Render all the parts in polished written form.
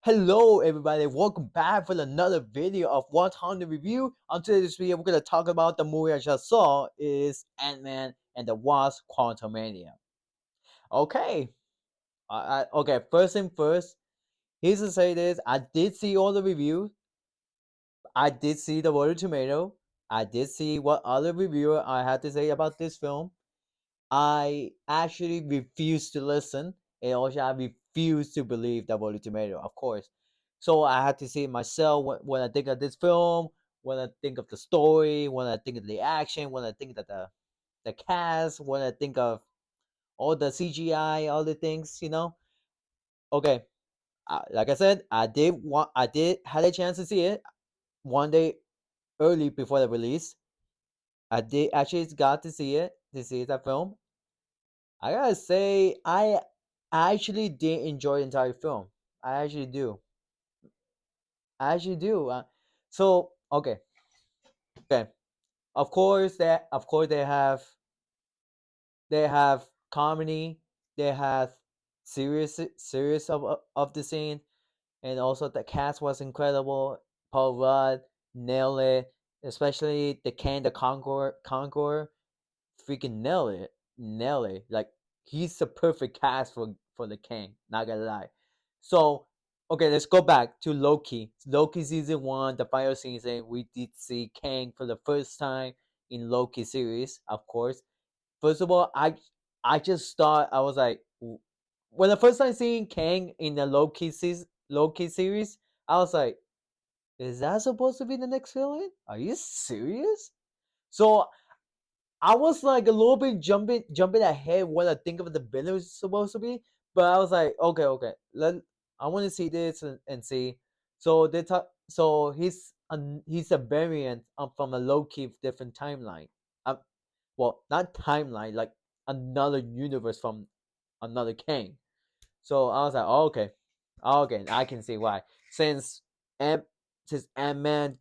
Hello everybody, welcome back for another video of 100 review. On today's video, we're gonna talk about the movie I just saw is Ant-Man and the Wasp Quantumania. Okay, okay. First thing first, here's to say this: I did see all the reviews. I did see the Rotten Tomato. I did see what other reviewer I had to say about this film. I actually refuse to listen, and also I refuse to believe the Rotten Tomato, of course. So I had to see it myself when I think of this film, when I think of the story, when I think of the action, when I think of the cast, when I think of all the CGI, all the things. Okay, like I said, I did had a chance to see it one day early before the release. I did actually got to see that film. I gotta say, I actually did enjoy the entire film. I actually do. I actually do. So okay. Of course they have comedy. They have serious of the scene, and also the cast was incredible. Paul Rudd nailed it, especially the Kang the Conqueror freaking nail it. Like he's the perfect cast for the King. Not gonna lie. So okay, let's go back to Loki. Loki season one, the final season. We did see Kang for the first time in Loki series, of course. First of all, I just thought I was like, when the first time seeing Kang in the Loki series, I was like, is that supposed to be the next villain? Are you serious? So I was like a little bit jumping ahead what I think of the villain was supposed to be, but I was like, okay, I want to see this and see. So they talk. So he's a variant from a low key different timeline. Well, not timeline, like another universe from another king. So I was like, okay, I can see why. Since Ant since Ant Man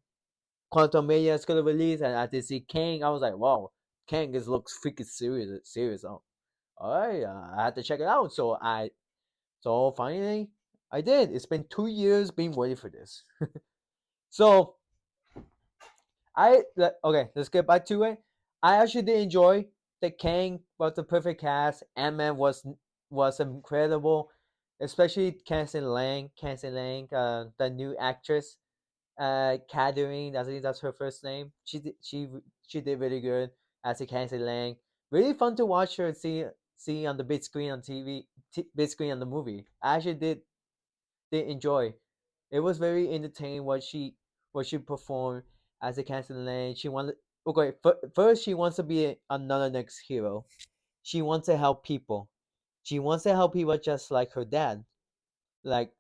Quantumania is gonna release, and I did see Kang. I was like, wow, Kang is looks freaking serious. Oh, all right, I had to check it out. So finally, I did. It's been 2 years being waiting for this. So okay, let's get back to it. I actually did enjoy the Kang was the perfect cast. Ant Man was incredible, especially Cassie Lang, the new actress Catherine, I think that's her first name. She did really good as a Cassie Lang. Really fun to watch her see on the big screen on TV, big screen on the movie. I actually did enjoy. It was very entertaining what she performed as a Cassie Lang. She wanted okay first she wants to be another next hero. She wants to help people. She wants to help people just like her dad. Like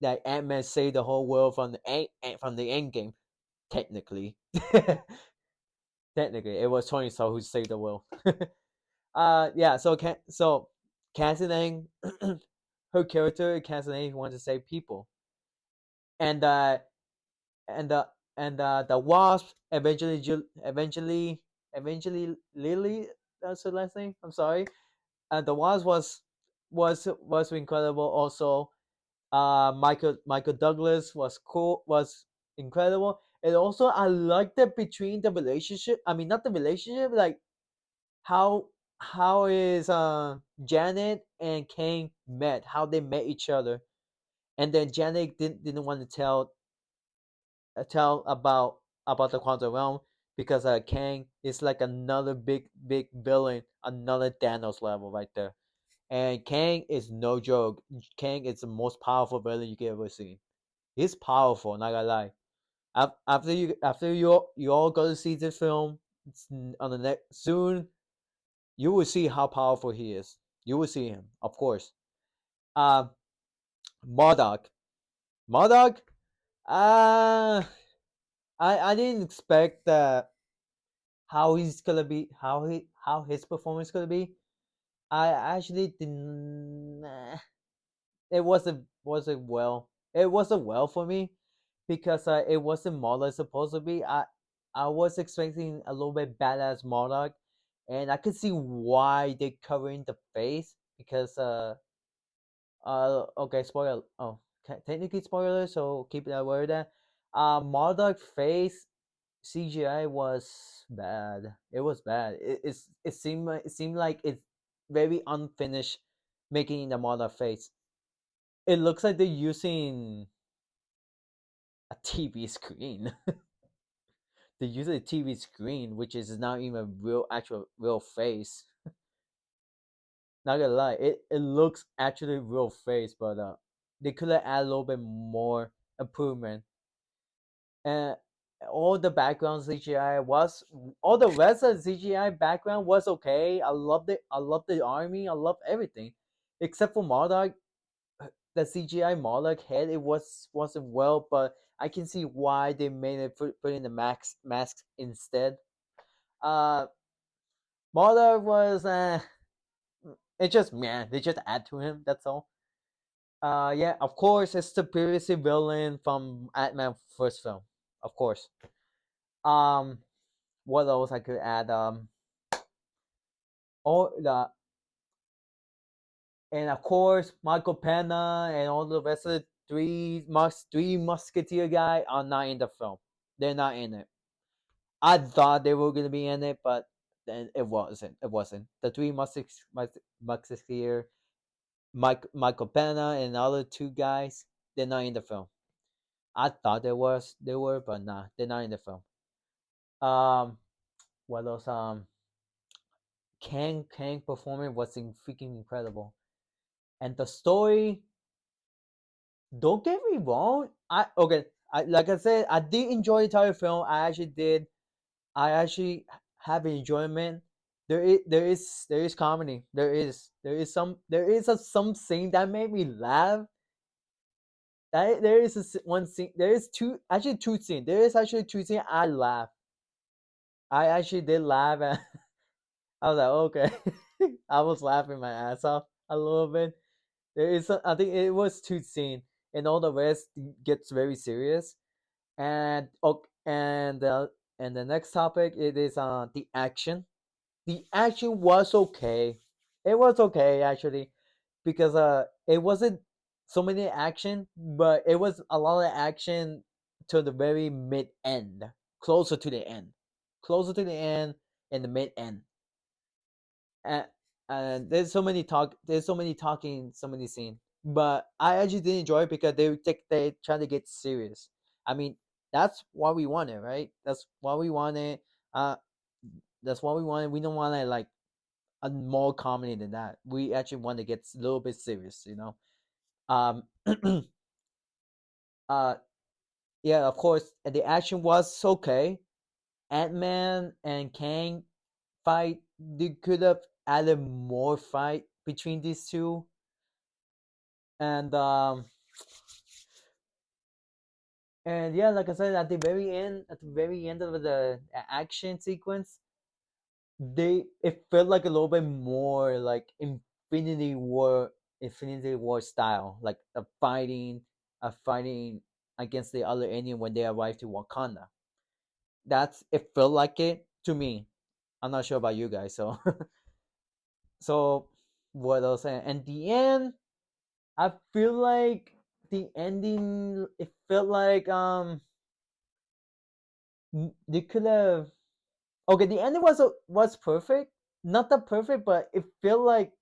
that Ant Man saved the whole world from the end game technically. Technically, it was Tony Stark who saved the world. Yeah. So Cassie Lang, her character Cassie Lang wanted to save people, and and the Wasp eventually Lily, that's her last name. I'm sorry. The Wasp was incredible. Also, Michael Douglas was cool, was incredible, and also I liked that between the relationship. I mean, not the relationship, like how how is Janet and Kang met, how they met each other, and then Janet didn't want to tell about the quantum realm because Kang is like another big villain, another Thanos level right there. And Kang is no joke. Kang is the most powerful villain you can ever see. He's powerful, not gonna lie. After you all go to see this film on the next soon, you will see how powerful he is. You will see him, of course. Um, Modoc, Modoc. Uh, I didn't expect that how he's gonna be, how his performance gonna be. I actually didn't. It wasn't well for me because it wasn't Moloch supposed to be. I was expecting a little bit badass Moloch, and I could see why they covering the face because okay, spoiler. Oh, technically spoilers, so keep that word there. Marduk face CGI was bad. It was bad. It seemed like it's very unfinished making the Marduk face. It looks like they're using a TV screen. They're using a TV screen, which is not even a real actual real face. Not gonna lie, it looks actually real face, but they could have added a little bit more improvement. And all the background CGI was all the rest of the CGI background was okay. I loved it. I loved the army. I loved everything, except for Marduk. The CGI Marduk head wasn't well, but I can see why they made it put in the mask instead. Uh, Marduk was it just man they just add to him. That's all. Yeah, of course, it's the previously villain from Ant-Man first film, of course. Um, what else I could add? All the and of course Michael Pena and all the rest of the three musketeer guy are not in the film. They're not in it. I thought they were gonna be in it, but then it wasn't. It wasn't. The three musketeer, Michael Pena and the other two guys, they're not in the film. I thought they were, but nah, they're not in the film. Um, what else? Kang performance was freaking incredible, and the story. Don't get me wrong. Like I said, I did enjoy the entire film. I actually did. I actually have enjoyment. There is comedy. There is some scene that made me laugh. There is one scene. There is two scenes. There is actually two scenes. I laughed. I actually did laugh, and I was like, okay. I was laughing my ass off a little bit. I think it was two scenes, and all the rest gets very serious. And and the next topic it is the action. The action was okay. It was okay actually because it wasn't so many action, but it was a lot of action to the very mid end, closer to the end, closer to the end and the mid end. And, and there's so many talking, so many scenes. But I actually did enjoy it because they try to get serious. I mean, that's what we wanted, right? That's what we wanted. Uh, that's what we wanted. We don't want to like a more comedy than that. We actually want to get a little bit serious, you know. Um, uh, yeah, of course, and the action was okay. Ant Man and Kang fight. They could have added more fight between these two, and and yeah, like I said, at the very end of the action sequence, it felt like a little bit more like Infinity War style, like a fighting against the other alien when they arrive to Wakanda. It felt like it to me. I'm not sure about you guys, so so what else? And the end, I feel like the ending. It felt like they could have. Okay, the ending was perfect. Not that perfect, but it felt like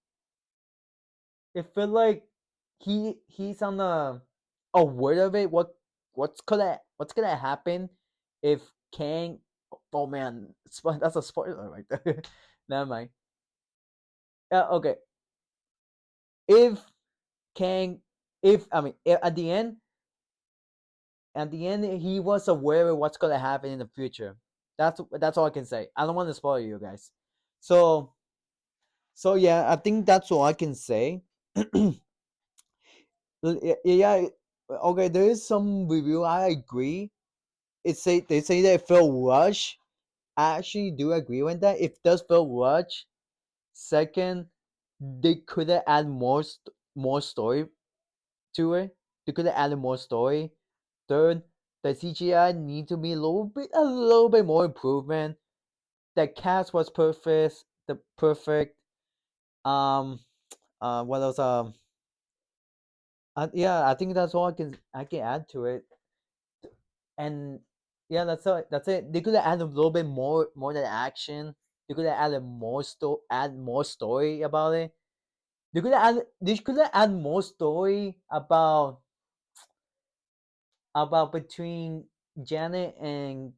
he's on the aware of it. What's gonna happen if Kang? Oh man, that's a spoiler right there. Never mind. Okay, if Kang, if I mean at the end he was aware of what's gonna happen in the future. That's all I can say. I don't want to spoil you guys. So yeah, I think that's all I can say. Yeah, okay. There is some review. I agree. They say that it felt rushed. I actually do agree with that. It does feel rushed. Second, they could have added more story to it. They could have added more story. Third, the CGI need to be a little bit more improvement. The cast was perfect. The perfect. What else? Yeah, I think that's all I can add to it. And yeah, that's all. That's it. They could have added a little bit more than action. They could have added add more story about it. They could have added more story about between Janet and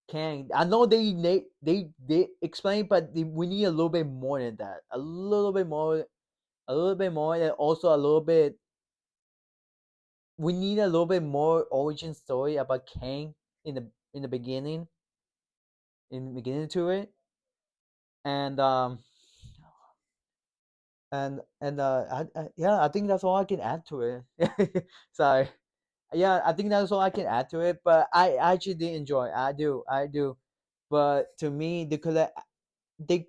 Kang. I know they explain, but we need a little bit more than that. A little bit more, and also a little bit. We need a little bit more origin story about Kang in the beginning, to it, and yeah, I think that's all I can add to it. Sorry. Yeah, I think that's all I can add to it. But I actually did enjoy. I do. But to me, they could they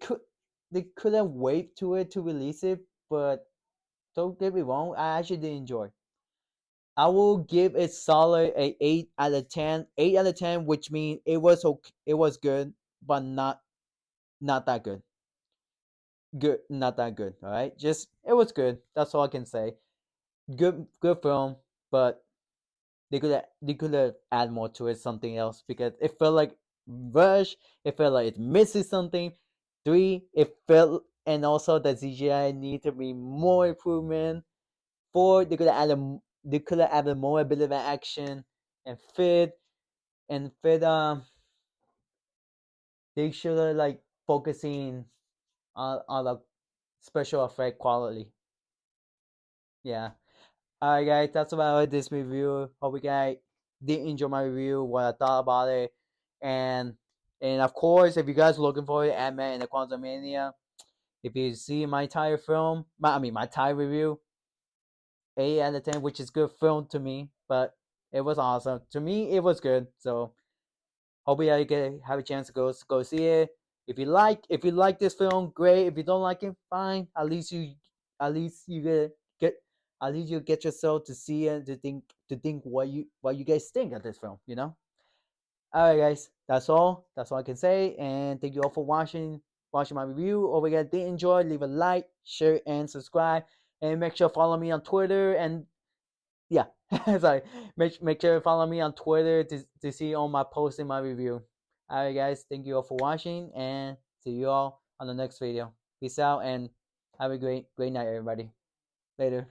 couldn't wait to it to release it. But don't get me wrong, I actually did enjoy. I will give it solid a 8 out of 10. 8 out of 10, which means it was okay, it was good, but not that good. Good, not that good. All right, just it was good. That's all I can say. Good film, but they could have add more to it, something else, because it felt like rush. It felt like it's missing something. Three, it felt, and also the CGI need to be more improvement. Four, they could have added more a bit of action. And fifth, they should have like focusing on the special effect quality. Yeah. Alright, guys, that's about it. This review. Hope you guys did enjoy my review, what I thought about it, and of course, if you guys are looking for it, Ant-Man and the Quantumania, if you see my entire film, my entire review, 8 out of 10, which is good film to me, but it was awesome to me. It was good. So hope you get have a chance to go see it. If you like this film, great. If you don't like it, fine. At least you get at least you get yourself to see it, to think what you guys think of this film. All right, guys. That's all I can say. And thank you all for watching my review. Hope you guys did enjoy. Leave a like, share, and subscribe. And make sure to follow me on Twitter and yeah, sorry. Make sure to follow me on Twitter to see all my posts in my review. Alright guys, thank you all for watching and see you all on the next video. Peace out and have a great night everybody. Later.